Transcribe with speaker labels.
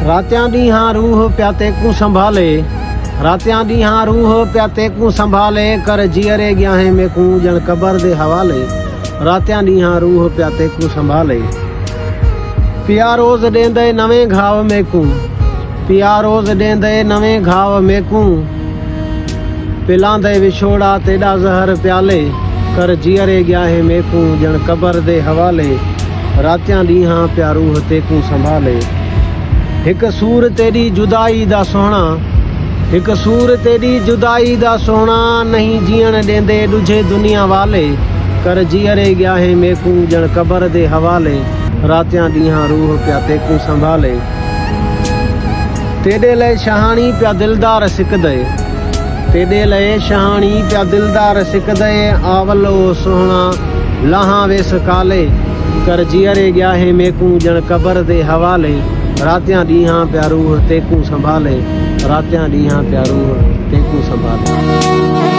Speaker 1: ਰਾਤਿਆਂ ਦੀਆਂ ਰੂਹ ਪਿਆਤੇ ਕੂ ਸੰਭਾਲੇ ਰਾਤਿਆਂ ਦੀਆਂ ਰੂਹ ਪਿਆਤੇ ਕੂ ਸੰਭਾਲੇ ਕਰ ਜੀਅਰੇ ਗਿਆ ਹੈ ਮੇਕੂ ਜਣ ਕਬਰ ਦੇ ਹਵਾਲੇ ਰਾਤਿਆਂ ਦੀਆਂ ਰੂਹ ਪਿਆਤੇ ਕੂ ਸੰਭਾਲੇ ਪਿਆ ਰੋਜ਼ ਦੇਂਦੇ ਨਵੇਂ ਘਾਵ ਮੇਕੂ ਪਿਆ ਰੋਜ਼ ਦੇਂਦੇ ਨਵੇਂ ਘਾਵ ਮੇਕੂ ਪਿਲਾਂਦੇ ਵਿਛੋੜਾ ਤੇਰਾ ਜ਼ਹਰ ਪਿਆਲੇ ਕਰ ਜੀਅਰੇ ਗਿਆ ਹੈ ਮੇਕੂ ਜਣ ਕਬਰ ਦੇ ਹਵਾਲੇ ਰਾਤਿਆਂ ਦੀਆਂ ਪਿਆ ਰੂਹ ਤੇ ਕੂ ਸੰਭਾਲੇ ਇੱਕ ਸੂਰ ਤੇਰੀ ਜੁਦਾਈ ਦਾ ਸੋਹਣਾ ਇੱਕ ਸੂਰ ਤੇਰੀ ਜੁਦਾਈ ਦਾ ਸੋਹਣਾ ਨਹੀਂ ਜੀਣ ਦੇਂਦੇ ਦੂਜੇ ਦੁਨੀਆ ਵਾਲੇ ਕਰ ਜੀਅਰੇ ਗਿਆ ਹੈ ਮੇਕੂ ਜਣ ਕਬਰ ਦੇ ਹਵਾਲੇ ਰਾਤਿਆਂ ਦੀਆਂ ਰੂਹ ਪਿਆਤੇ ਕੂ ਸੰਭਾਲੇ ਤੇਰੇ ਲਈ ਸ਼ਹਾਣੀ ਪਿਆ ਦਿਲਦਾਰ ਸਿੱਕਦੇ ਤੇਰੇ ਲਈ ਸ਼ਹਾਣੀ ਪਿਆ ਦਿਲਦਾਰ ਸਿੱਕਦੇ ਆਵਲੋ ਸੋਹਣਾ ਲਾਹਾਂ ਵੇ ਸਕਾਲੇ ਕਰ ਜੀਅਰੇ ਗਿਆ ਹੈ ਮੇਕੂ ਜਣ ਕਬਰ ਦੇ ਹਵਾਲੇ ਰਾਤਿਆਂ ਦੀਆਂ ਪਿਆ ਰੂਹ ਤੇ ਕੂ ਸੰਭਾਲੇ ਰਾਤਿਆਂ ਦੀਆਂ ਪਿਆ ਰੂਹ ਤੇ ਕੂ ਸੰਭਾਲੇ।